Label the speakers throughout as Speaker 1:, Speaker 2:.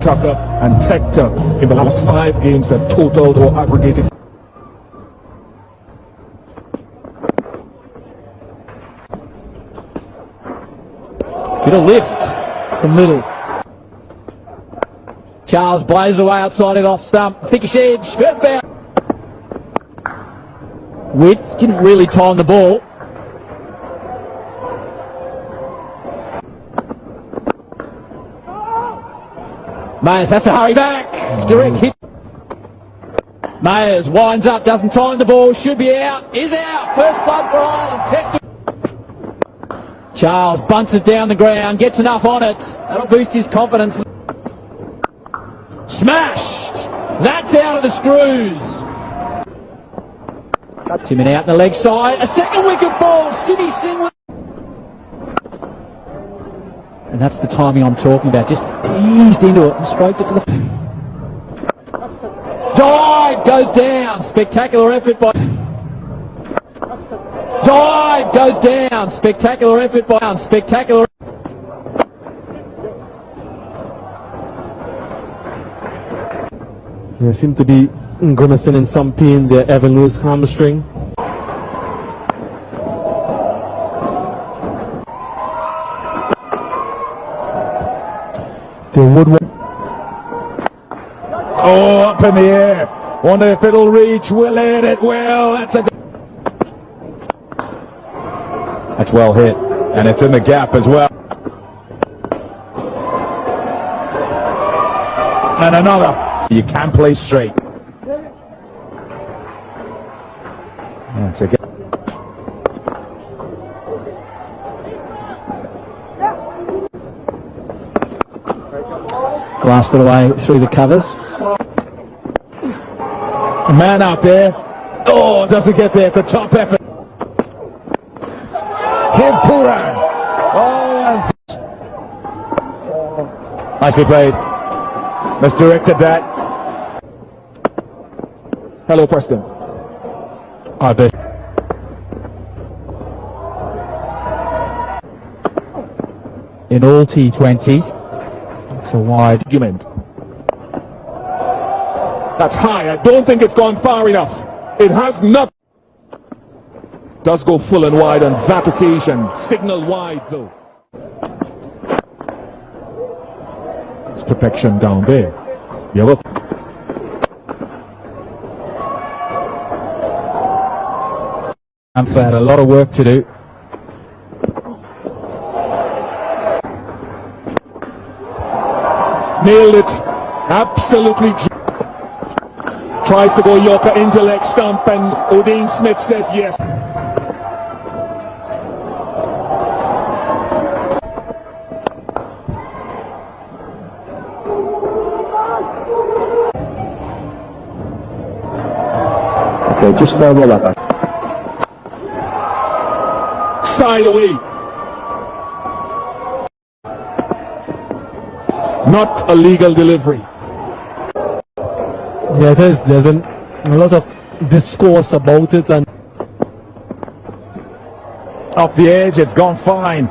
Speaker 1: Tucker and Tector in the last 5 games have totaled or aggregated.
Speaker 2: Bit of lift from Little. Charles blazes away outside it off stump. Thickish edge. First bounce. Width. Didn't really time the ball. Mayers has to hurry back. It's direct hit. Mayers winds up, doesn't time the ball, should be out, is out. First blood for Ireland. Charles bunts it down the ground, gets enough on it. That'll boost his confidence. Smashed. That's out of the screws. Timmin out the leg side. A second wicket ball. Sydney Singh. And that's the timing I'm talking about. Just eased into it and scraped it to the... Dive goes down. Spectacular effort by... Dive goes down. Spectacular effort by... Spectacular...
Speaker 3: They seem to be grimacing in some pain. Their Evan Lewis hamstring.
Speaker 1: Oh, up in the air. Wonder if it'll reach. Will it? It will. That's well hit. And it's in the gap as well. And another. You can play straight. That's a
Speaker 2: Blasted away through the covers.
Speaker 1: A man out there. Oh, doesn't get there. It's a top effort. Here's Pooran. Oh, nicely played. Misdirected that. Hello, Preston. I bet.
Speaker 2: In all T20s, it's a wide
Speaker 1: argument. That's high. I don't think it's gone far enough. It has not. Does go full and wide on that occasion. Signal wide though. It's protection down there. Yellow.
Speaker 2: Ampher had a lot of work to do.
Speaker 1: Nailed it. Absolutely. Tries to go Yorker into leg stump and O'Dean Smith says yes.
Speaker 3: Okay, just roll that back.
Speaker 1: Side away. Not a legal delivery.
Speaker 3: Yeah, it is. There's been a lot of discourse about it, and
Speaker 1: off the edge, it's gone fine.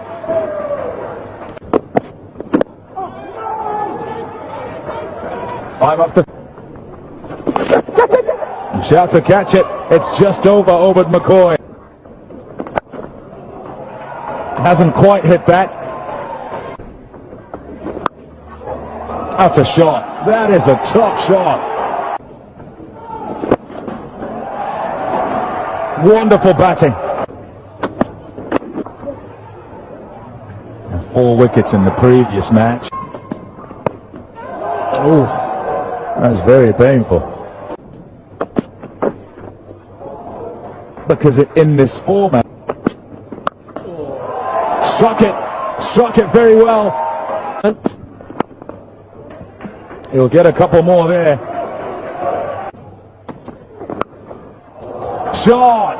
Speaker 1: Five off the... Shout to catch it. It's just over Obed McCoy. Hasn't quite hit that. That's a shot. That is a top shot. Wonderful batting. 4 wickets in the previous match. Oof, that's very painful. Because in this format, struck it very well. He'll get a couple more there. Shot.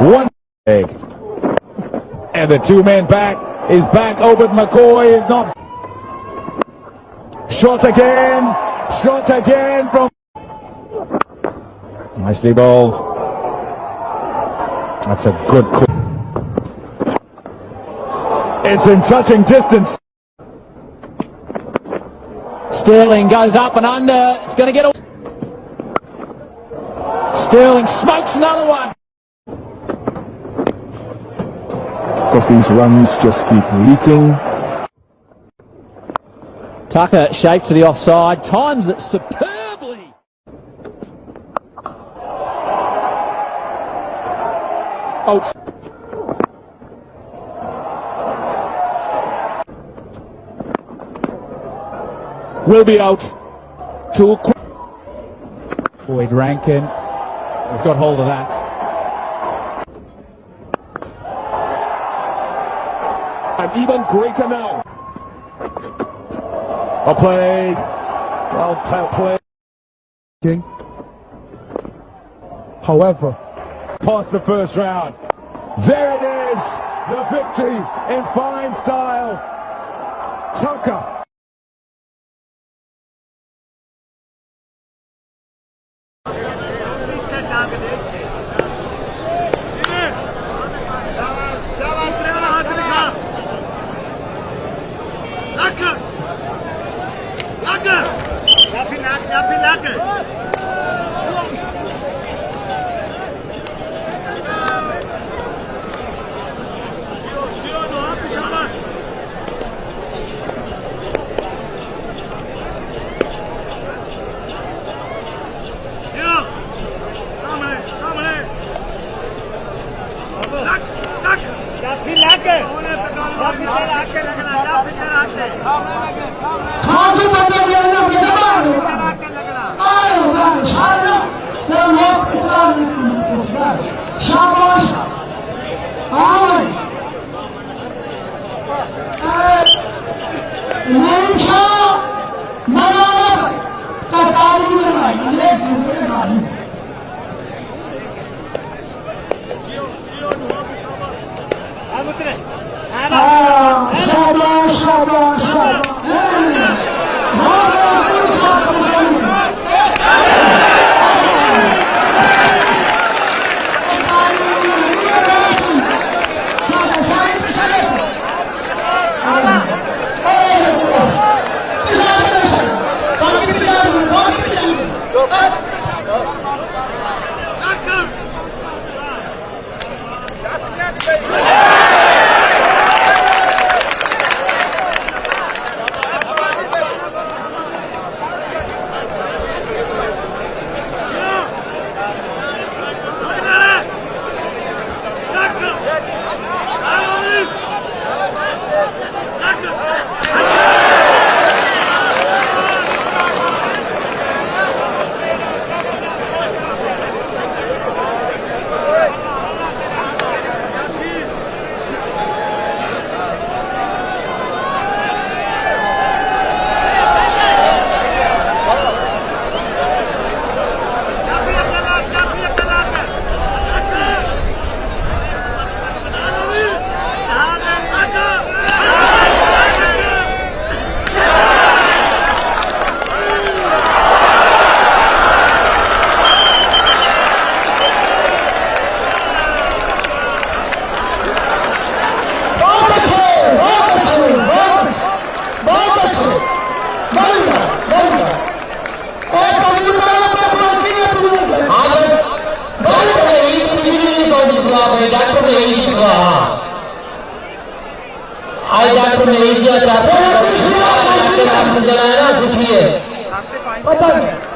Speaker 1: One egg. And the 2 men back is back. Obed McCoy is not. Shot again from. Nicely bowled. That's a good call. It's in touching distance.
Speaker 2: Sterling goes up and under. It's going to get. Sterling smokes another one.
Speaker 1: Because these runs just keep leaking.
Speaker 2: Tucker shaped to the offside. Times it superbly.
Speaker 1: Out. Will be out. Too quick.
Speaker 2: Boyd Rankin. He's got hold of that.
Speaker 1: And even greater now. Well played. Well played.
Speaker 4: However,
Speaker 1: Past the first round. There it is. The victory in fine style. Tucker.
Speaker 5: खासी बंदे लेने की जबान आए उधर छाया तो लोग पुकार नहीं शाबाश आए नहीं छा मनाना कतारी में नहीं ये दूसरे गाड़ी शाबाश शाबाश शाबाश
Speaker 6: आज डॉक्टर ने यही किया था, पता है